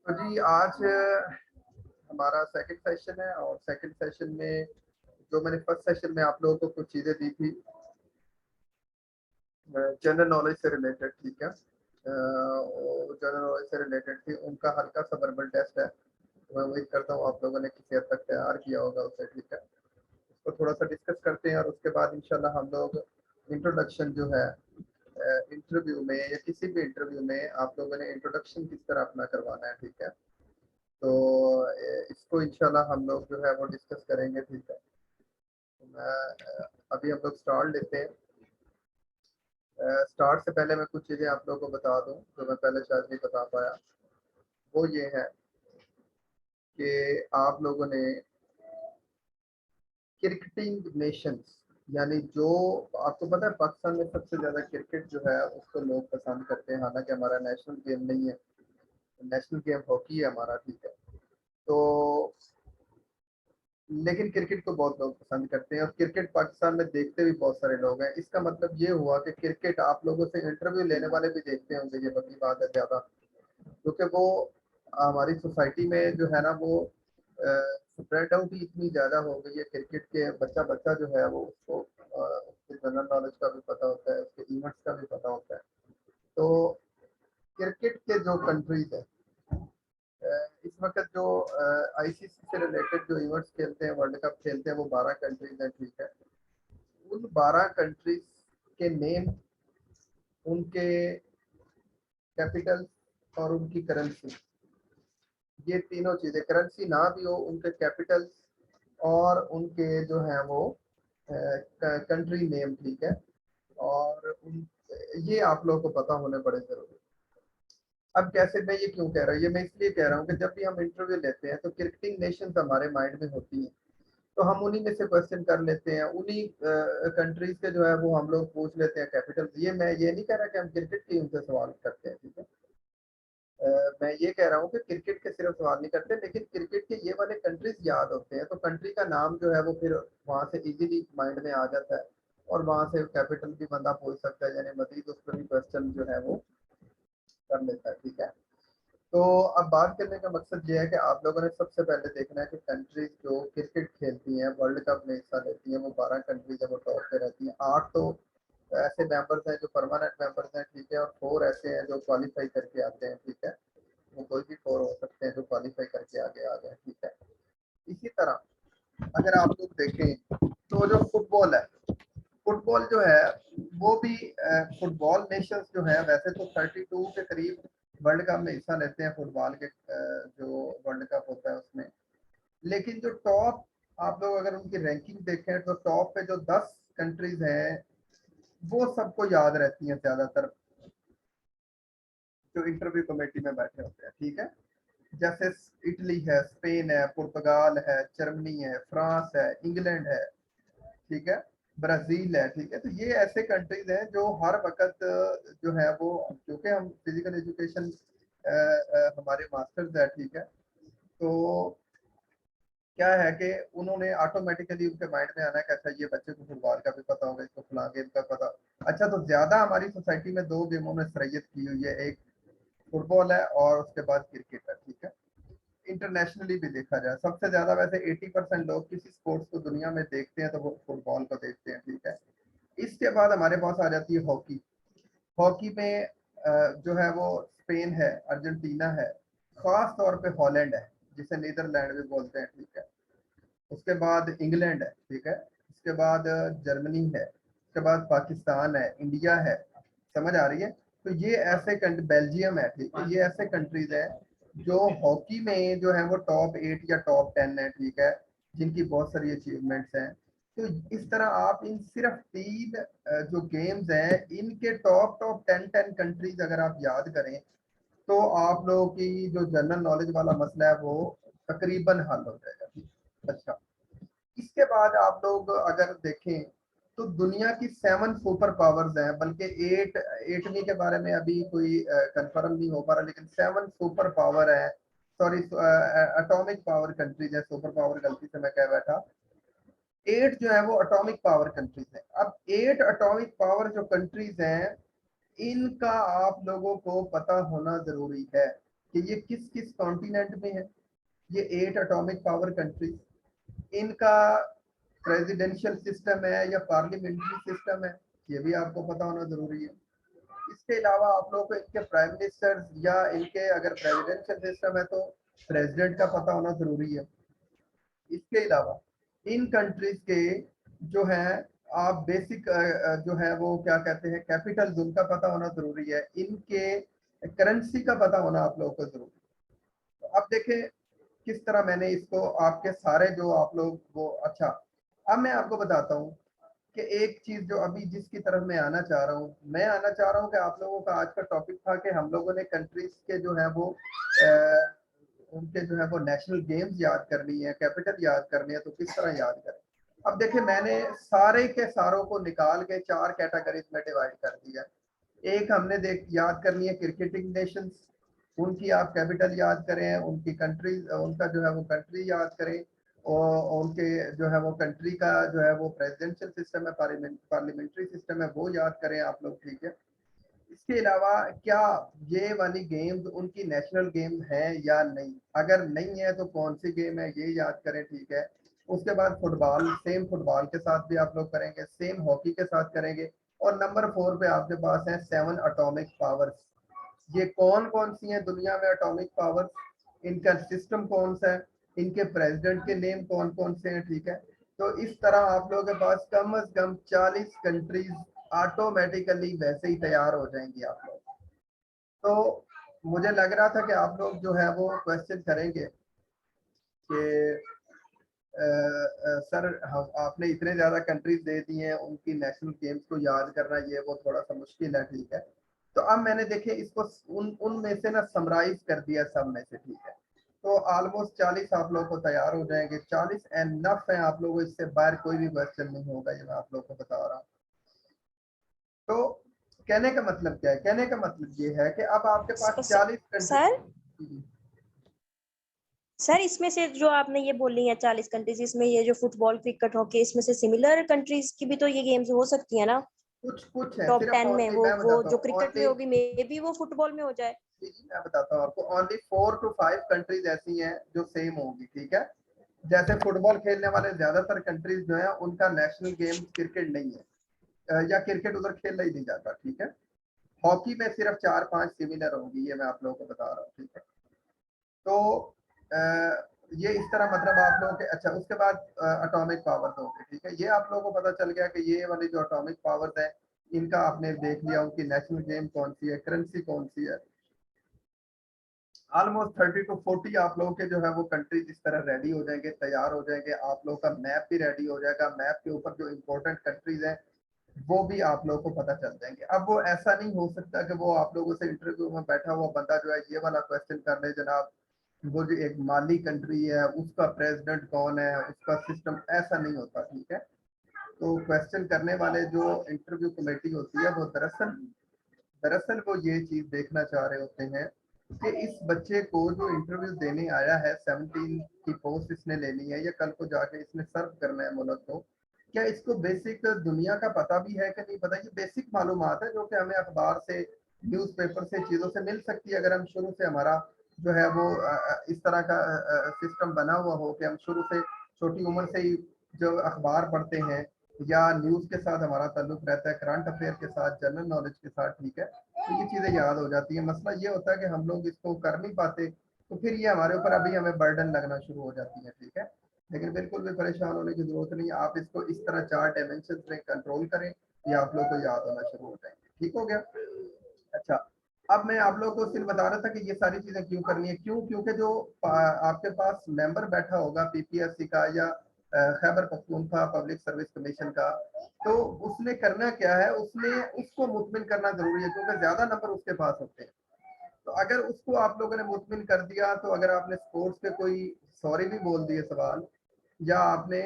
तो जी आज हमारा सेकंड सेशन है और सेकंड सेशन में जो मैंने फर्स्ट सेशन में आप लोगों को कुछ चीज़ें दी थी जनरल नॉलेज से रिलेटेड, ठीक है। जनरल नॉलेज से रिलेटेड थी, उनका हल्का सा वर्बल टेस्ट है। तो मैं उम्मीद करता हूँ आप लोगों ने किसी हद तक तैयार किया होगा उसे, ठीक है। उसको थोड़ा सा डिस्कस करते हैं और उसके बाद इंशाल्लाह हम लोग इंट्रोडक्शन जो है इंटरव्यू में या किसी भी इंटरव्यू में आप लोगों ने इंट्रोडक्शन किस तरह अपना करवाना है, ठीक है। तो इसको इंशाल्लाह हम लोग जो है वो डिस्कस करेंगे, ठीक है। तो मैं अभी हम लोग स्टार्ट लेते हैं। स्टार्ट से पहले मैं कुछ चीज़ें आप लोगों को बता दूं जो मैं पहले शायद नहीं बता पाया। वो ये है कि आप लोगों ने क्रिकेटिंग नेशंस, यानी जो आपको पता है पाकिस्तान में सबसे ज़्यादा क्रिकेट जो है उसको लोग पसंद करते हैं। हालांकि हमारा नेशनल गेम नहीं है, नेशनल गेम हॉकी है हमारा, ठीक है। तो लेकिन क्रिकेट को बहुत लोग पसंद करते हैं और क्रिकेट पाकिस्तान में देखते भी बहुत सारे लोग हैं। इसका मतलब ये हुआ कि क्रिकेट आप लोगों से इंटरव्यू लेने वाले भी देखते होंगे, ये बड़ी बात है ज़्यादा, क्योंकि वो हमारी सोसाइटी में जो है ना वो स्प्रेड आउट ही इतनी ज़्यादा हो गई है क्रिकेट के। बच्चा बच्चा जो है वो उसको उसके जनरल नॉलेज का भी पता होता है, उसके इवेंट्स का भी पता होता है। तो क्रिकेट के जो कंट्रीज है इस वक्त जो आईसीसी से रिलेटेड जो इवेंट्स खेलते हैं, वर्ल्ड कप खेलते हैं, वो 12 कंट्रीज हैं, ठीक है। उन 12 कंट्रीज के नेम, उनके कैपिटल और उनकी करेंसी, ये तीनों चीज़ें, करेंसी ना भी हो, उनके कैपिटल्स और उनके जो है वो कंट्री नेम, ठीक है। और उन ये आप लोगों को पता होने बड़े ज़रूरी। अब कैसे, मैं ये क्यों कह रहा हूँ, ये मैं इसलिए कह रहा हूँ कि जब भी हम इंटरव्यू लेते हैं तो क्रिकेटिंग नेशंस हमारे माइंड में होती हैं, तो हम उन्हीं में से क्वेश्चन कर लेते हैं, उन्हीं कंट्रीज के जो है वो हम लोग पूछ लेते हैं कैपिटल। ये मैं ये नहीं कह रहा कि हम क्रिकेट के उनसे सवाल करते हैं, ठीक है। मैं ये कह रहा हूँ कि क्रिकेट के सिर्फ सवाल नहीं करते, लेकिन क्रिकेट के ये वाले कंट्रीज याद होते हैं, तो कंट्री का नाम जो है वो फिर वहाँ से इजीली माइंड में आ जाता है और वहाँ से कैपिटल भी बंदा पूछ सकता है, यानी मजीद उस पर भी क्वेश्चन जो है वो कर लेता है, ठीक है। तो अब बात करने का मकसद ये है कि आप लोगों ने सबसे पहले देखना है कि कंट्रीज जो क्रिकेट खेलती हैं, वर्ल्ड कप में हिस्सा लेती हैं, वो 12 कंट्रीज है वो टॉप पे रहती हैं। 8 तो ऐसे मेंबर्स हैं जो परमानेंट मेंबर्स हैं, ठीक है, और 4 ऐसे हैं जो क्वालिफाई करके आते हैं, ठीक है। वो कोई भी 4 हो सकते हैं जो क्वालिफाई करके आगे आ गए, ठीक है। इसी तरह अगर आप लोग देखें तो जो फुटबॉल है, फुटबॉल जो है वो भी फुटबॉल नेशंस जो है, वैसे तो 32 के करीब वर्ल्ड कप में हिस्सा लेते हैं फुटबॉल के, जो वर्ल्ड कप होता है उसमें। लेकिन जो टॉप, आप लोग अगर उनकी रैंकिंग देखें तो टॉप पे जो 10 कंट्रीज हैं वो सबको याद रहती हैं ज़्यादातर, जो इंटरव्यू कमेटी में बैठे होते हैं, ठीक है। जैसे इटली है, स्पेन है, पुर्तगाल है, जर्मनी है, फ्रांस है, इंग्लैंड है, ठीक है, ब्राजील है, ठीक है। तो ये ऐसे कंट्रीज हैं जो हर वक्त जो है वो, क्योंकि हम फिजिकल एजुकेशन हमारे मास्टर्स है, ठीक है। तो क्या है कि उन्होंने ऑटोमेटिकली उनके माइंड में आना है कि अच्छा ये बच्चे को फुटबॉल का भी पता होगा, इसको फलां गेम का पता। अच्छा, तो ज्यादा हमारी सोसाइटी में 2 गेमों में सरयत की हुई है, एक फुटबॉल है और उसके बाद क्रिकेट है, ठीक है। इंटरनेशनली भी देखा जाए सबसे ज्यादा वैसे 80% लोग किसी स्पोर्ट्स को दुनिया में देखते हैं तो वो फुटबॉल को देखते हैं, ठीक है। इसके बाद हमारे पास आ जाती है हॉकी। हॉकी में जो है वो स्पेन है, अर्जेंटीना है, खास तौर पे हॉलैंड है जिसे नीदरलैंड भी बोलते हैं, ठीक है। उसके बाद इंग्लैंड है, ठीक है। उसके बाद जर्मनी है, उसके बाद पाकिस्तान है, इंडिया है। समझ आ रही है? तो ये ऐसे बेल्जियम है, ठीक है। ये ऐसे कंट्रीज है जो हॉकी में जो है वो टॉप 8 या टॉप 10 है, ठीक है, जिनकी बहुत सारी अचीवमेंट्स हैं। तो इस तरह आप इन सिर्फ 3 जो गेम्स हैं इनके टॉप टॉप 10 कंट्रीज अगर आप याद करें तो आप लोगों की जो जनरल नॉलेज वाला मसला है वो तकरीबन हल हो जाएगा, ठीक है? अच्छा, इसके बाद आप लोग अगर देखें तो दुनिया की 7 सुपर पावर्स हैं, बल्कि 8वीं के बारे में अभी कोई कंफर्म नहीं हो पा रहा, लेकिन 7 सुपर पावर है, सॉरी एटॉमिक पावर कंट्रीज है, सुपर पावर गलती से मैं कह बैठा। 8 जो है वो एटॉमिक पावर कंट्रीज है। अब 8 एटॉमिक पावर जो कंट्रीज हैं इनका आप लोगों को पता होना जरूरी है। कि ये किस किस कॉन्टिनेंट में है। ये 8 एटॉमिक पावर कंट्रीज, इनका प्रेसिडेंशियल सिस्टम है या पार्लियामेंट्री सिस्टम है, ये भी आपको पता होना जरूरी है। इसके अलावा आप लोगों को इनके प्राइम मिनिस्टर या इनके अगर प्रेसिडेंशियल सिस्टम है तो प्रेसिडेंट का पता होना जरूरी है। इसके अलावा इन कंट्रीज के जो है आप बेसिक जो है वो क्या कहते हैं कैपिटल, उनका पता होना जरूरी है। इनके करेंसी का पता होना आप लोगों को जरूरी है। तो अब देखें किस तरह मैंने इसको आपके सारे जो आप लोग वो अच्छा, अब मैं आपको बताता हूँ कि एक चीज जो अभी जिसकी तरफ मैं आना चाह रहा हूँ, मैं आना चाह रहा हूँ कि आप लोगों का आज का टॉपिक था कि हम लोगों ने कंट्रीज के जो है वो उनके जो है वो नेशनल गेम्स याद करनी है, कैपिटल याद करनी है, तो किस तरह याद करें। अब देखिए मैंने सारे के सारों को निकाल के 4 कैटेगरीज में डिवाइड कर दिया। एक हमने देख याद करनी है क्रिकेटिंग नेशंस, उनकी आप कैपिटल याद करें, उनकी कंट्री, उनका जो है वो कंट्री याद करें, और उनके जो है वो कंट्री का जो है वो प्रेसिडेंशियल सिस्टम है, पार्लियामेंट्री सिस्टम है, वो याद करें आप लोग, ठीक है। इसके अलावा क्या ये वाली गेम्स उनकी नेशनल गेम है या नहीं, अगर नहीं है तो कौन सी गेम है ये याद करें, ठीक है। उसके बाद फुटबॉल, सेम फुटबॉल के साथ भी आप लोग करेंगे, सेम हॉकी के साथ करेंगे। और नंबर 4 पे आपके पास है 7 एटॉमिक पावर्स। ये कौन कौन सी हैं दुनिया में एटॉमिक पावर्स, इनका सिस्टम कौन सा है, इनके प्रेसिडेंट के नेम कौन कौन से हैं, ठीक है। तो इस तरह आप लोगों के पास कम से कम 40 कंट्रीज ऑटोमेटिकली वैसे ही तैयार हो जाएंगी आप लोग। तो मुझे लग रहा था कि आप लोग जो है वो क्वेश्चन करेंगे कि सर आपने इतने ज्यादा कंट्रीज दे दी हैं, उनकी नेशनल गेम्स को याद करना ये वो थोड़ा सा मुश्किल है, ठीक है। तो अब मैंने देखे इसको उनमें से ना समराइज कर दिया सब में से, ठीक है। तो ऑलमोस्ट 40 आप लोग को तैयार हो जाएंगे, 40 एनफ है आप लोगों, इससे बाहर कोई भी क्वेश्चन नहीं होगा, ये मैं आप लोग को बता रहा हूँ। तो कहने का मतलब क्या है, कहने का मतलब ये है कि अब आपके पास 40 सर कंट्री। सर इसमें से जो आपने ये बोली है 40 कंट्रीज, इसमें ये जो फुटबॉल क्रिकेट हॉकी, इसमें से सिमिलर कंट्रीज की भी तो ये गेम्स हो सकती है ना? कुछ कुछ है टॉप सिर्फ 10 में ओनली, मैं वो बताता जो हूँ क्रिकेट में ओनली, होगी मे बी वो फुटबॉल में हो जाए। मैं बताता हूँ आपको, ओनली 4 to 5 कंट्रीज ऐसी हैं जो सेम होंगी, ठीक है। जैसे फुटबॉल खेलने वाले ज्यादातर कंट्रीज जो है उनका नेशनल गेम क्रिकेट नहीं है, या क्रिकेट उधर खेला ही नहीं जाता, ठीक है। हॉकी में सिर्फ 4-5 सिमिलर होंगी, ये मैं आप लोगों को बता रहा हूँ, ठीक है। तो ये इस तरह मतलब आप लोगों के अच्छा, उसके बाद एटॉमिक पावर्स होंगे, ठीक है। ये आप लोगों को पता चल गया कि ये वाली जो एटॉमिक पावर्स है इनका आपने देख लिया, उनकी नेशनल गेम कौन सी है, करेंसी कौन सी है। ऑलमोस्ट 30 to 40 आप लोगों के जो है वो कंट्रीज इस तरह रेडी हो जाएंगे, तैयार हो जाएंगे, आप लोगों का मैप भी रेडी हो जाएगा, मैप के ऊपर जो इम्पोर्टेंट कंट्रीज हैं वो भी आप लोगों को पता चल जाएंगे। अब वो ऐसा नहीं हो सकता कि वो आप लोगों से इंटरव्यू में बैठा हुआ बंदा जो है ये वाला क्वेश्चन कर ले, जनाब वो जो एक माली कंट्री है उसका प्रेसिडेंट कौन है, उसका सिस्टम, ऐसा नहीं होता, ठीक है। तो क्वेश्चन करने वाले जो इंटरव्यू कमेटी होती है वो दरअसल दरअसल वो ये चीज देखना चाह रहे होते हैं कि इस बच्चे को जो इंटरव्यू देने आया है, 17 की पोस्ट इसने लेनी है या कल को जाके इसने सर्व करना है मुल्क को, क्या इसको बेसिक दुनिया का पता भी है कि नहीं पता। ये बेसिक मालूमात है जो कि हमें अखबार से, न्यूज़पेपर से, चीज़ों से मिल सकती है अगर हम शुरू से हमारा जो है वो इस तरह का सिस्टम बना हुआ हो कि हम शुरू से छोटी उम्र से ही जो अखबार पढ़ते हैं या न्यूज़ के साथ हमारा ताल्लुक रहता है, करंट अफेयर के साथ, जनरल नॉलेज के साथ, ठीक है। तो ये चीज़ें याद हो जाती है। मसला ये होता है कि हम लोग इसको कर नहीं पाते, तो फिर ये हमारे ऊपर अभी हमें बर्डन लगना शुरू हो जाती है, ठीक है। लेकिन बिल्कुल भी परेशान होने की जरूरत नहीं, आप इसको इस तरह 4 डायमेंशन में कंट्रोल करें, ये आप लोग को याद होना शुरू हो जाएंगे, ठीक हो गया। अच्छा, अब मैं आप लोगों को सिर्फ बता रहा था कि ये सारी चीजें क्यों करनी है, क्यों, क्योंकि जो आपके पास मेंबर बैठा होगा पीपीएससी का या Khyber Pakhtunkhwa public service commission का, तो उसने करना क्या है, उसने उसको मुतमिन करना जरूरी है क्योंकि ज्यादा नंबर उसके पास होते हैं। तो अगर उसको आप लोगों ने मुतमिन कर दिया, तो अगर आपने स्पोर्ट्स पे कोई सॉरी भी बोल दिए सवाल, या आपने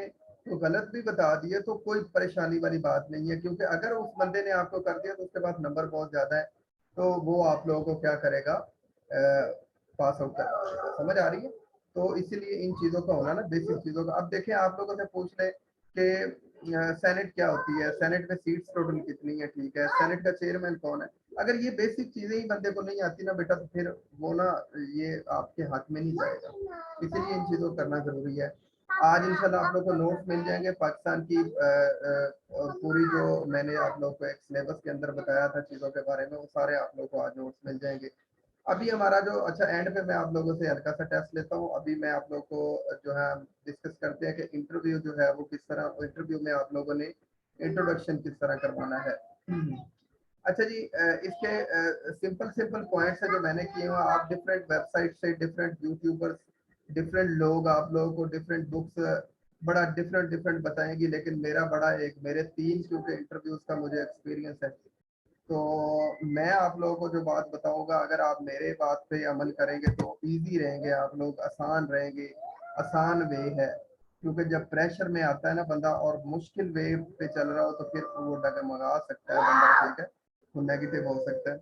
तो गलत भी बता दिए, तो कोई परेशानी वाली बात नहीं है, क्योंकि अगर उस बंदे ने आपको कर दिया तो उसके पास नंबर बहुत ज्यादा है, तो वो आप लोगों को क्या करेगा, पास आउट करवा देगा। समझ आ रही है। तो इसीलिए इन चीजों का होना ना, बेसिक चीजों का। अब देखें आप लोगों से पूछ ले कि सेनेट क्या होती है, सेनेट में सीट्स टोटल कितनी है, ठीक है, सेनेट का चेयरमैन कौन है। अगर ये बेसिक चीजें ही बंदे को नहीं आती ना बेटा, तो फिर वो ना ये आपके हाथ में नहीं जाएगा। इसीलिए इन चीजों को करना जरूरी है। आज इंशाल्लाह आप लोग को नोट्स मिल जाएंगे पाकिस्तान की पूरी, जो मैंने आप लोग को एक सिलेबस के अंदर बताया था चीजों के बारे में, वो सारे आप लोग को आज नोट्स मिल जाएंगे। अभी हमारा जो अच्छा एंड पे मैं आप लोगों से हल्का सा टेस्ट लेता हूँ। अभी मैं आप लोग को जो है डिस्कस करते हैं कि इंटरव्यू जो है वो किस तरह, इंटरव्यू में आप लोगों ने इंट्रोडक्शन किस तरह करवाना है। अच्छा जी, इसके सिंपल सिंपल पॉइंट्स है जो मैंने किए हैं। आप डिफरेंट वेबसाइट से, डिफरेंट यूट्यूबर्स, डिफरेंट लोग आप लोगों को डिफरेंट बुक्स बड़ा डिफरेंट डिफरेंट बताएंगी, लेकिन मेरा बड़ा एक, मेरे 3 क्योंकि इंटरव्यूज का मुझे एक्सपीरियंस है, तो मैं आप लोगों को जो बात बताऊंगा, अगर आप मेरे बात पे अमल करेंगे तो इजी रहेंगे आप लोग, आसान रहेंगे। आसान वे है, क्योंकि जब प्रेशर में आता है ना बंदा और मुश्किल वे पे चल रहा हो, तो फिर वो डगमगा सकता है बंदा, ठीक है, वो नेगेटिव हो सकता है।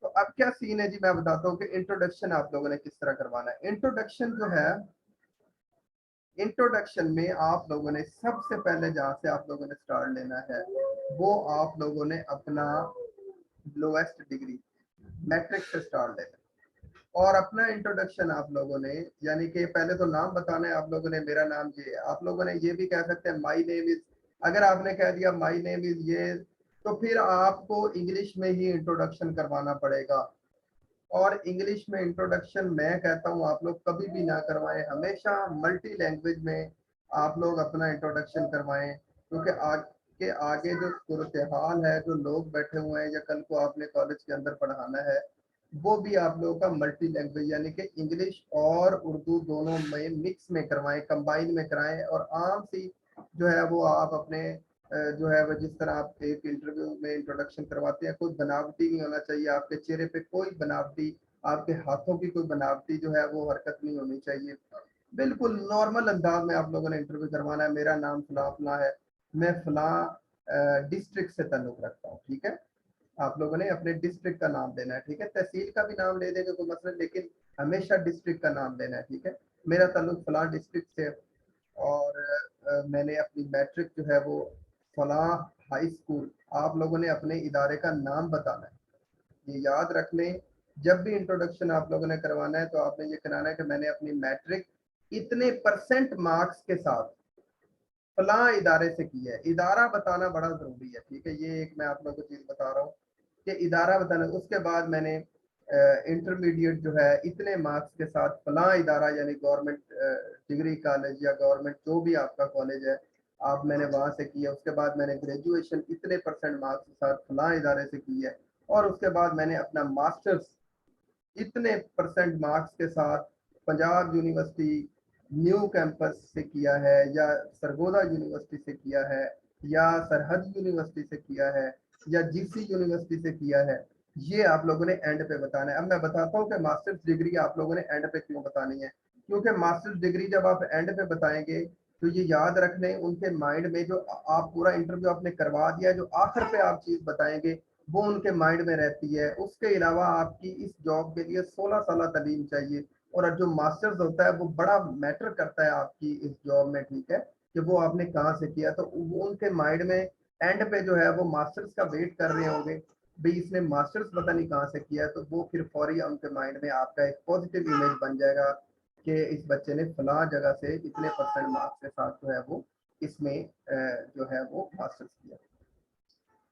तो अब क्या सीन है जी, मैं बताता हूँ कि इंट्रोडक्शन आप लोगों ने किस तरह करवाना है। इंट्रोडक्शन जो है, इंट्रोडक्शन में आप लोगों ने सबसे पहले जहाँ से आप लोगों ने स्टार्ट लेना है, वो आप लोगों ने अपना लोएस्ट डिग्री मैट्रिक से स्टार्ट लेना है। और अपना इंट्रोडक्शन आप लोगों ने, यानी कि पहले तो नाम बताना है आप लोगों ने, मेरा नाम ये है। आप लोगों ने ये भी कह सकते हैं माई नेम इज, अगर आपने कह दिया माई नेम इज ये, तो फिर आपको इंग्लिश में ही इंट्रोडक्शन करवाना पड़ेगा। और इंग्लिश में इंट्रोडक्शन मैं कहता हूँ आप लोग कभी भी ना करवाएं, हमेशा मल्टी लैंग्वेज में आप लोग अपना इंट्रोडक्शन करवाएं, क्योंकि आगे आगे जो सूरत हाल है, जो लोग बैठे हुए हैं या कल को आपने कॉलेज के अंदर पढ़ाना है, वो भी आप लोगों का मल्टी लैंग्वेज, यानी कि इंग्लिश और उर्दू दोनों में मिक्स में करवाएं, कंबाइन में कराएं। और आम सी जो है वो आप अपने जो है वो जिस तरह आप एक इंटरव्यू में इंट्रोडक्शन करवाते हैं, कोई बनावटी नहीं होना चाहिए, आपके चेहरे पे कोई बनावटी, आपके हाथों की कोई बनावटी जो है वो हरकत नहीं होनी चाहिए। बिल्कुल नॉर्मल अंदाज में आप लोगों ने इंटरव्यू करवाना है। मेरा नाम फला फला है, मैं फला डिस्ट्रिक्ट से ताल्लुक रखता हूँ, ठीक है। आप लोगों ने अपने डिस्ट्रिक्ट का नाम लेना है, ठीक है। तहसील का भी नाम ले देंगे कोई मसला, लेकिन हमेशा डिस्ट्रिक्ट का नाम लेना है, ठीक है। मेरा ताल्लुक फला डिस्ट्रिक्ट से, और मैंने अपनी मैट्रिक जो है वो फलाह हाई स्कूल, आप लोगों ने अपने इदारे का नाम बताना है, ये याद रख लें। जब भी इंट्रोडक्शन आप लोगों ने करवाना है, तो आपने ये कराना है कि मैंने अपनी मैट्रिक इतने परसेंट मार्क्स के साथ फलां इदारे से की है। इदारा बताना बड़ा जरूरी है, ठीक है। ये एक मैं आप लोगों को चीज बता रहा हूँ कि इदारा बताना। उसके बाद मैंने इंटरमीडिएट जो है इतने मार्क्स के साथ फलां इदारा, यानी गवर्नमेंट डिग्री कॉलेज या गवर्नमेंट जो भी आपका कॉलेज है, आप मैंने वहां से किया। उसके बाद मैंने ग्रेजुएशन इतने परसेंट मार्क्स के साथ फलां इदारे से की है। और उसके बाद मैंने अपना मास्टर्स इतने परसेंट मार्क्स के साथ पंजाब यूनिवर्सिटी न्यू कैंपस से किया है, या सरगोदा यूनिवर्सिटी से किया है, या सरहद यूनिवर्सिटी से किया है, या जीसी यूनिवर्सिटी से किया है। ये आप लोगों ने एंड पे बताना है। अब मैं बताता हूँ कि मास्टर्स डिग्री आप लोगों ने एंड पे क्यों बतानी है। क्योंकि मास्टर्स डिग्री जब आप एंड पे बताएंगे, तो ये याद रख लें, उनके माइंड में जो आप पूरा इंटरव्यू आपने करवा दिया, जो आखिर पे आप चीज बताएंगे वो उनके माइंड में रहती है। उसके अलावा आपकी इस जॉब के लिए 16 साल तालीम चाहिए, और जो मास्टर्स होता है वो बड़ा मैटर करता है आपकी इस जॉब में, ठीक है, कि वो आपने कहाँ से किया। तो वो उनके माइंड में एंड पे जो है वो मास्टर्स का वेट कर रहे होंगे, भाई इसने मास्टर्स पता नहीं कहाँ से किया है। तो वो फिर फौरी उनके माइंड में आपका एक पॉजिटिव इमेज बन जाएगा कि इस बच्चे ने फला जगह से इतने परसेंट मार्क्स के साथ जो है वो इसमें जो है वो मास्टर्स किया।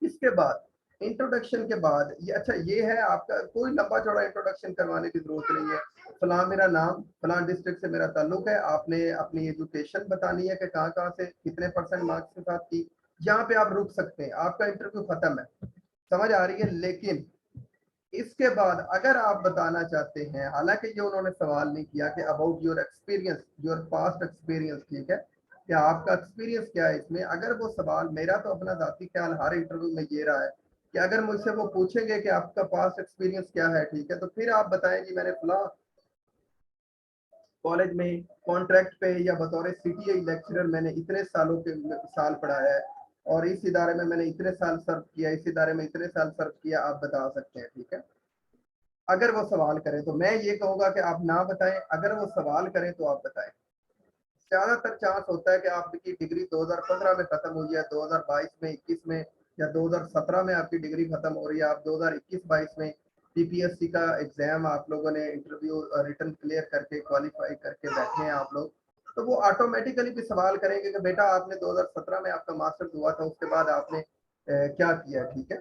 इसके बाद इंट्रोडक्शन के बाद ये, अच्छा ये है आपका, कोई लंबा चौड़ा इंट्रोडक्शन करवाने की जरूरत नहीं है। फलां मेरा नाम, फलां डिस्ट्रिक्ट से मेरा ताल्लुक है, आपने अपनी एजुकेशन बतानी है कि कहाँ कहाँ से कितने परसेंट मार्क्स के साथ की। यहाँ पे आप रुक सकते हैं, आपका इंटरव्यू खत्म है, समझ आ रही है। लेकिन इसके बाद अगर आप बताना चाहते हैं, हालांकि ये उन्होंने सवाल नहीं किया कि about your experience, your past experience, ठीक है, कि आपका एक्सपीरियंस क्या है इसमें। अगर वो सवाल, मेरा तो अपना जाती ख्याल हर इंटरव्यू में ये रहा है कि अगर मुझसे वो पूछेंगे कि आपका पास्ट एक्सपीरियंस क्या है, ठीक है, तो फिर आप बताएं जी मैंने फला कॉलेज में कॉन्ट्रैक्ट पे या बतौर सीटीआई लेक्चरर मैंने इतने सालों के साल पढ़ाया है, और इस इदारे में मैंने इतने साल सर्व किया, इस इदारे में इतने साल सर्व किया, आप बता सकते हैं, ठीक है। अगर वो सवाल करें तो मैं ये कहूंगा कि आप ना बताएं, अगर वो सवाल करें तो आप बताएं। ज्यादातर चांस होता है कि आपकी डिग्री 2015 में खत्म हुई है, 2022 में, 21 में, या 2017 में आपकी डिग्री खत्म हो रही है, आप 2021-22 में पीपीएससी का एग्जाम आप लोगों ने इंटरव्यू रिटर्न क्लियर करके क्वालिफाई करके बैठे हैं आप लोग, तो वो ऑटोमेटिकली भी सवाल करेंगे कि बेटा आपने 2017 में आपका मास्टर्स हुआ था, उसके बाद आपने क्या किया, ठीक है।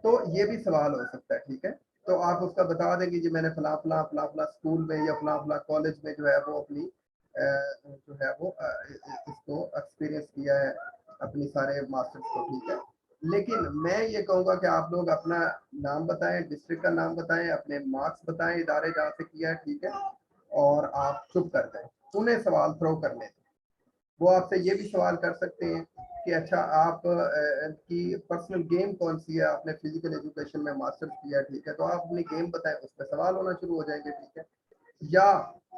तो ये भी सवाल हो सकता है, ठीक है। तो आप उसका बता देंगे जी मैंने फला फला फला फला स्कूल में या फला फला कॉलेज में जो है वो अपनी जो है वो इसको एक्सपीरियंस किया है अपनी सारे मास्टर्स को, ठीक है। लेकिन मैं ये कहूँगा कि आप लोग अपना नाम बताएं, डिस्ट्रिक्ट का नाम बताएं, अपने मार्क्स बताएं, इदारे जहाँ से किया है, ठीक है, और आप चुप कर जाएं, उन्हें सवाल थ्रो करने दें। वो आपसे ये भी सवाल कर सकते हैं कि अच्छा आप की पर्सनल गेम कौन सी है, आपने फिजिकल एजुकेशन में मास्टर्स किया है, ठीक है, तो आप अपनी गेम बताएं, उस पर सवाल होना शुरू हो जाएंगे, ठीक है। या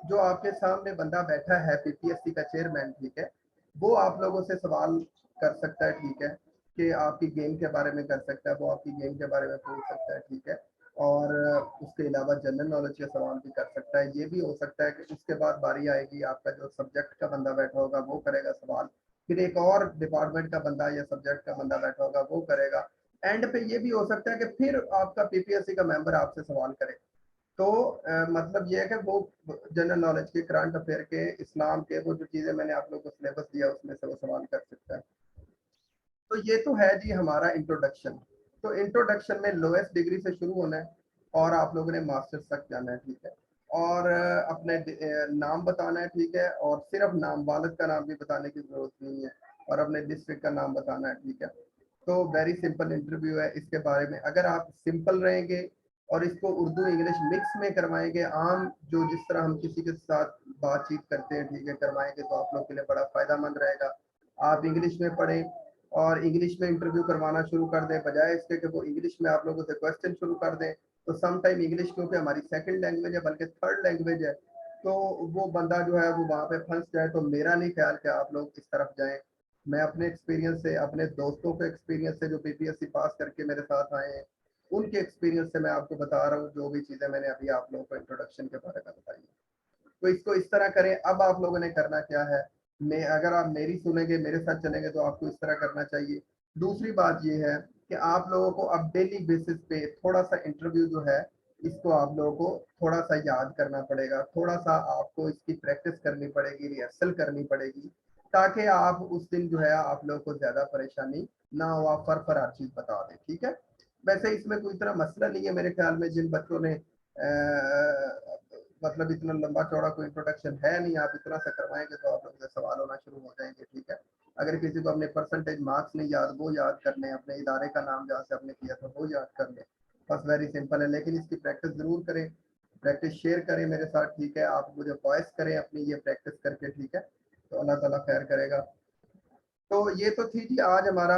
जो आपके सामने बंदा बैठा है पीपीएससी का चेयरमैन, ठीक है, वो आप लोगों से सवाल कर सकता है, ठीक है, कि आपकी गेम के बारे में कर सकता है, वो आपकी गेम के बारे में पूछ सकता है, ठीक है। और उसके अलावा जनरल नॉलेज के सवाल भी कर सकता है। ये भी हो सकता है कि उसके बाद बारी आएगी आपका जो सब्जेक्ट का बंदा बैठा होगा वो करेगा सवाल, फिर एक और डिपार्टमेंट का बंदा या सब्जेक्ट का बंदा बैठा होगा वो करेगा। एंड पे ये भी हो सकता है कि फिर आपका पीपीएससी का मेंबर आपसे सवाल करे। तो मतलब ये है कि वो जनरल नॉलेज के, करंट अफेयर के, इस्लाम के, वो जो चीज़ें मैंने आप लोगों को सिलेबस दिया उसमें से वो सवाल कर सकता है। तो ये तो है जी हमारा इंट्रोडक्शन। तो इंट्रोडक्शन में लोएस्ट डिग्री से शुरू होना है और आप लोगों ने मास्टर्स तक जाना है, ठीक है। और अपने नाम बताना है, ठीक है, और सिर्फ नाम, वालिद का नाम भी बताने की जरूरत नहीं है, और अपने डिस्ट्रिक्ट का नाम बताना है, ठीक है। तो वेरी सिंपल इंटरव्यू है। इसके बारे में अगर आप सिंपल रहेंगे और इसको उर्दू इंग्लिश मिक्स में करवाएंगे, आम जो जिस तरह हम किसी के साथ बातचीत करते हैं, ठीक है, करवाएंगे, तो आप लोग के लिए बड़ा फायदेमंद रहेगा। आप इंग्लिश में पढ़ें और इंग्लिश में इंटरव्यू करवाना शुरू कर दें, बजाय इसके कि वो इंग्लिश में आप लोगों से क्वेश्चन शुरू कर दें। तो सम टाइम इंग्लिश क्योंकि हमारी सेकंड लैंग्वेज है, बल्कि थर्ड लैंग्वेज है, तो वो बंदा जो है वो वहाँ पे फंस जाए। तो मेरा नहीं ख्याल कि आप लोग इस तरफ जाएं। मैं अपने एक्सपीरियंस से, अपने दोस्तों के एक्सपीरियंस से जो पीपीएससी पास करके मेरे साथ आए हैं, उनके एक्सपीरियंस से मैं आपको बता रहा हूँ जो भी चीज़ें मैंने अभी आप लोगों को इंट्रोडक्शन के बारे में बताई। तो इसको इस तरह करें। अब आप लोगों ने करना क्या है, मैं अगर आप मेरी सुनेंगे, मेरे साथ चलेंगे, तो आपको इस तरह करना चाहिए। दूसरी बात ये है कि आप लोगों को अब डेली बेसिस पे थोड़ा सा इंटरव्यू जो है इसको आप लोगों को थोड़ा सा याद करना पड़ेगा, थोड़ा सा आपको इसकी प्रैक्टिस करनी पड़ेगी, रिहर्सल करनी पड़ेगी, ताकि आप उस दिन जो है आप लोगों को ज्यादा परेशानी ना हो, आप फर हर चीज बता दें, ठीक है। वैसे इसमें कोई तरह मसला नहीं है मेरे ख्याल में। जिन बच्चों ने मतलब इतना लंबा चौड़ा कोई इंट्रोडक्शन है नहीं, आप इतना सा करवाएंगे तो आप लोगों से सवाल होना शुरू हो जाएंगे, ठीक है। अगर किसी को अपने परसेंटेज मार्क्स नहीं याद, वो याद कर लें, अपने इदारे का नाम जहाँ से आपने किया था वो याद कर लें, बस वेरी सिंपल है। लेकिन इसकी प्रैक्टिस जरूर करें, प्रैक्टिस शेयर करें मेरे साथ, ठीक है। आप मुझे वॉइस करें अपनी ये प्रैक्टिस करके, ठीक है, तो अल्लाह ताला खैर करेगा। तो ये तो थी जी आज हमारा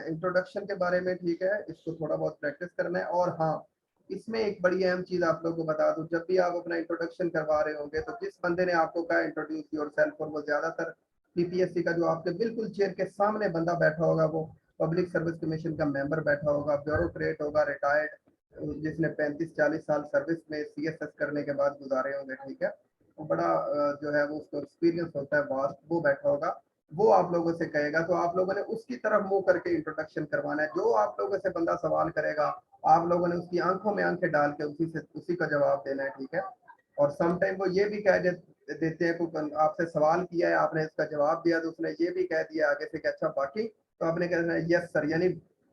इंट्रोडक्शन के बारे में, ठीक है। इसको थोड़ा बहुत प्रैक्टिस करना है। और हाँ, इसमें एक बड़ी अहम चीज़ आप लोगों को बता दूं, जब भी आप अपना इंट्रोडक्शन करवा रहे होंगे तो जिस बंदे ने आपको कहा इंट्रोड्यूस योरसेल्फ, और वो ज्यादातर पीपीएससी का जो आपके बिल्कुल चेयर के सामने बंदा बैठा होगा वो पब्लिक सर्विस कमीशन का मेंबर बैठा होगा, ब्यूरोक्रेट होगा, रिटायर्ड, जिसने 35-40 साल सर्विस में सीएसएस करने के बाद गुजारे होंगे, ठीक है। वो बड़ा जो है वो उसको एक्सपीरियंस होता है वास्ट, वो बैठा होगा, वो आप लोगों से कहेगा। तो आप लोगों ने उसकी तरफ मुंह करके इंट्रोडक्शन करवाना है। जो आप लोगों से बंदा सवाल करेगा, आप लोगों ने उसकी आंखों में आंखें डाल के उसी का जवाब देना है, ठीक है। और सम टाइम वो ये भी कह देते हैं, कोई आपसे सवाल किया है, आपने इसका जवाब दिया, तो उसने ये भी कह दिया आगे से कि अच्छा बाकी, तो आपने कहना है यस सर। यानी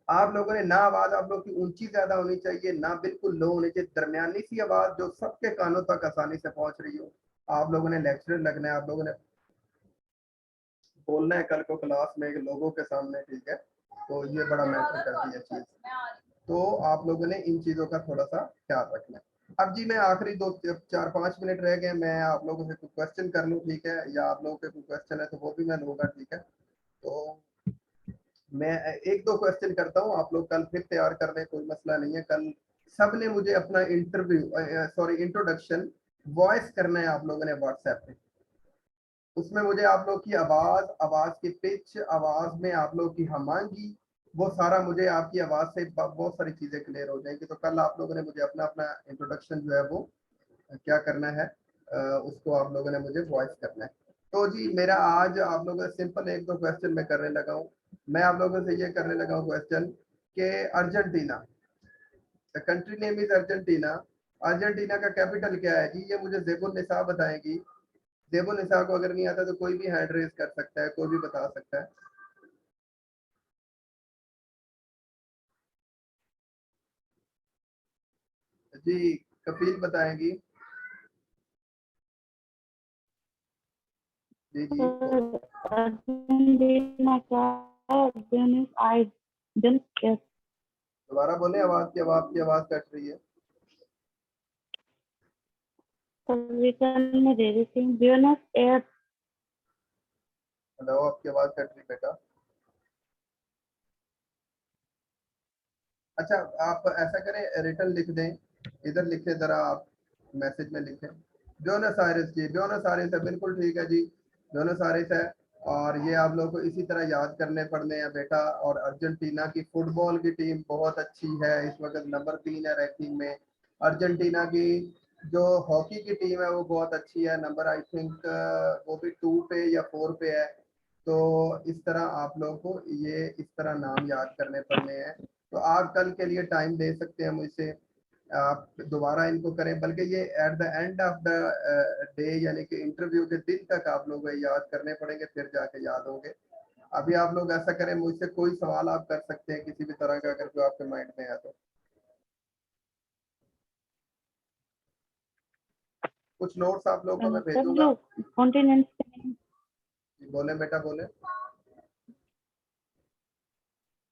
आप लोगों ने ना आवाज आप लोग की ऊंची ज्यादा होनी चाहिए, ना बिल्कुल लो होनी चाहिए, दरमियानी सी आवाज जो सबके कानों तक आसानी से पहुंच रही हो। आप लोगों ने लेक्चरर लगना है, आप लोगों ने बोलना है कल को क्लास में लोगों के सामने, ठीक है। तो ये बड़ा मैटर करती है चीज। तो आप लोगों ने इन चीजों का थोड़ा सा ख्याल रखना है। अब जी मैं आखिरी 2-4-5 मिनट रह गए, मैं आप लोगों से कुछ क्वेश्चन कर लूँ, ठीक है, या आप लोगों के कुछ क्वेश्चन है तो वो भी मैं लूंगा, ठीक है। तो मैं एक दो क्वेश्चन करता हूँ, आप लोग कल फिर तैयार कर लें, कोई मसला नहीं है। कल सब ने मुझे अपना इंट्रोडक्शन वॉइस करना है आप लोगों ने व्हाट्सएप पे। उसमें मुझे आप लोग की आवाज, आवाज की पिच, आवाज में आप लोग की हमांगी, वो सारा मुझे आपकी आवाज से बहुत सारी चीजें क्लियर हो जाएंगी। तो कल आप लोगों ने मुझे अपना अपना इंट्रोडक्शन जो है वो क्या करना है, उसको आप लोगों ने मुझे वॉइस करना है। तो जी मेरा आज आप लोगों से सिंपल एक दो क्वेश्चन मैं करने लगा हूँ। मैं आप लोगों से ये करने लगा हूँ क्वेश्चन कि Argentina, the country name is Argentina, Argentina का कैपिटल क्या है जी? ये मुझे ज़ेबुन निसा बताएगी। ज़ेबुन निसा को अगर नहीं आता तो कोई भी हैंड रेज कर सकता है, कोई भी बता सकता है। जी कफील बताएंगी। जी जी अर्जेंटीना का ब्यूनस आयर्स। दोबारा बोले, आपकी आवाज कट रही है। में दे देती हूँ, ब्यूनस आयर्स। हेलो, आपकी आवाज कट रही बेटा। अच्छा आप ऐसा करें, रिटर्न लिख दें, इधर लिखे जरा आप, मैसेज में लिखें। ब्यूनस आयर्स जी, ब्यूनस आयर्स है, बिल्कुल ठीक है जी, ब्यूनस आयर्स है। और ये आप लोगों को इसी तरह याद करने पड़ने हैं बेटा। और अर्जेंटीना की फुटबॉल की टीम बहुत अच्छी है, इस वक्त नंबर 3 है रैंकिंग में। अर्जेंटीना की जो हॉकी की टीम है वो बहुत अच्छी है, नंबर आई थिंक वो भी 2 पे या 4 पे है। तो इस तरह आप लोगों को ये इस तरह नाम याद करने पड़ने हैं। तो आप कल के लिए टाइम दे सकते हैं मुझसे, आप दोबारा इनको करें, बल्कि ये at the end of the day यानी कि इंटरव्यू के दिन तक आप लोगों को याद करने पड़ेंगे, फिर जाके याद होंगे। अभी आप लोग ऐसा करें, मुझसे कोई सवाल आप कर सकते हैं किसी भी तरह का, अगर कोई आपके माइंड में है तो। कुछ नोट्स आप लोगों को मैं सर भेजूंगा। जो कॉन्टिनेंट के, बोले बेटा बोले।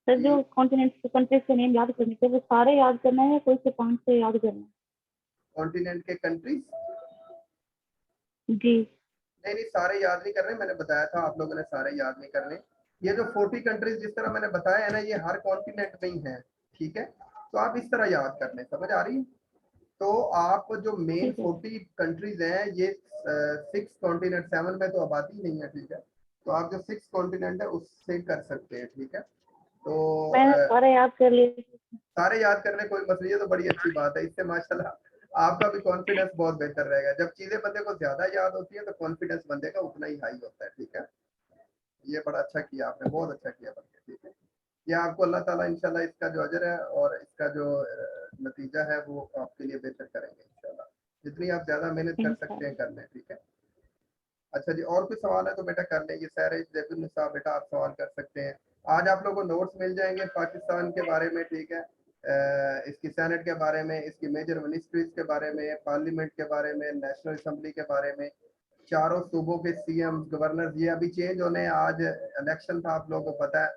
सर जो कॉन्टिनेंट कंट्रीज के नेम याद करने थे वो सारे याद करना है या कोई से 5 से याद करना है? कॉन्टिनेंट के कंट्रीज जी नहीं नहीं, सारे याद नहीं करने, मैंने बताया था आप लोगों ने सारे याद नहीं करने। ये जो 40 कंट्रीज जिस तरह मैंने बताया है ना, ये हर कॉन्टिनेंट में ही है, ठीक है? तो आप इस तरह याद कर लें, समझ आ रही है? तो आप जो मेन ठीक है। 40 कंट्रीज हैं, ये 6 कॉन्टिनेंट, 7 में तो आबादी नहीं है, ठीक है? तो आप जो 6 कॉन्टिनेंट है उससे कर सकते हैं, ठीक है? तो मैंने सारे याद कर लिए। सारे याद करने कोई मसला, ये तो बड़ी अच्छी बात है, इससे माशाल्लाह आपका भी कॉन्फिडेंस बहुत बेहतर रहेगा। जब चीजें बंदे को ज्यादा याद होती है तो कॉन्फिडेंस बंदे का उतना ही हाई होता है, ठीक है? ये बड़ा अच्छा किया आपने, बहुत अच्छा किया बल्कि, ठीक है? ये आपको अल्लाह ताला इंशाल्लाह इसका जो अजर है और इसका जो नतीजा है वो आपके लिए बेहतर करेंगे इंशाल्लाह। जितनी आप ज्यादा मेहनत कर सकते हैं कर लें, ठीक है? अच्छा जी, और कोई सवाल है तो बेटा कर लें। ये सारे जैबुल निसाब बेटा आप सवाल कर सकते हैं। आज आप लोगों को नोट्स मिल जाएंगे पाकिस्तान के बारे में, ठीक है? इसकी सेनेट के बारे में, इसकी मेजर मिनिस्ट्रीज के बारे में, पार्लियामेंट के बारे में, नेशनल असेंबली के बारे में, चारों सूबों के सीएम गवर्नर, ये अभी चेंज होने हैं। आज इलेक्शन था, आप लोगों को पता है,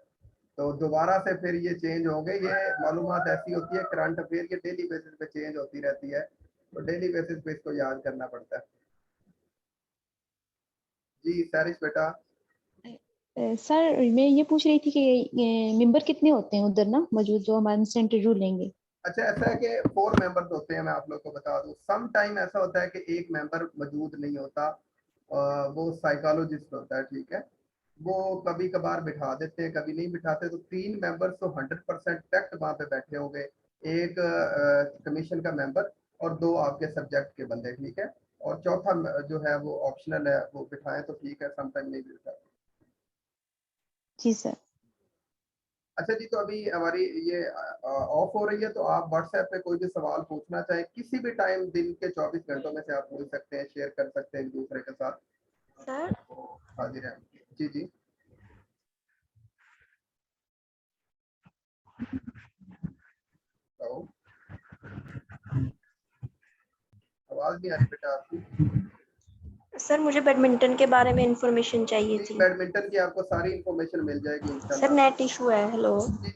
तो दोबारा से फिर ये चेंज होंगे। ये मालूमात ऐसी होती है, करंट अफेयर के डेली बेसिस पे चेंज होती रहती है, तो डेली बेसिस पे इसको याद करना पड़ता है। जी सारिश बेटा। सर मैं ये पूछ रही थी कि मेंबर कितने होते हैं उधर ना मौजूद जो हमारे से इंटरव्यू लेंगे? अच्छा ऐसा है कि 4 मेंबर्स होते हैं, मैं आप लोग को बता दूं। सम टाइम ऐसा होता है कि एक मेंबर मौजूद नहीं होता, वो साइकोलॉजिस्ट होता है, ठीक है? वो कभी कभार बिठा देते हैं, कभी नहीं बिठाते। तो 3 मेंबर्स तो 100% फैक्ट वहाँ पे बैठे होंगे, एक कमीशन का मेंबर और 2 आपके सब्जेक्ट के बंदे, ठीक है? और चौथा जो है वो ऑप्शनल है, वो बिठाएं तो ठीक है, सम टाइम नहीं बिठाते। जी सर। अच्छा जी, तो अभी हमारी ये ऑफ हो रही है, तो आप व्हाट्सएप पे कोई भी सवाल पूछना चाहें किसी भी टाइम, दिन के 24 घंटों में से आप पूछ सकते हैं, शेयर कर सकते हैं एक दूसरे के साथ। सर हाजिर हैं जी जी। तो आवाज नहीं आ रही बेटा आपकी। सर मुझे बैडमिंटन के बारे में इंफॉर्मेशन चाहिए थी। बैडमिंटन की आपको सारी इंफॉर्मेशन मिल जाएगी सर इंशाल्लाह। नेट इशू है। हेलो जी जी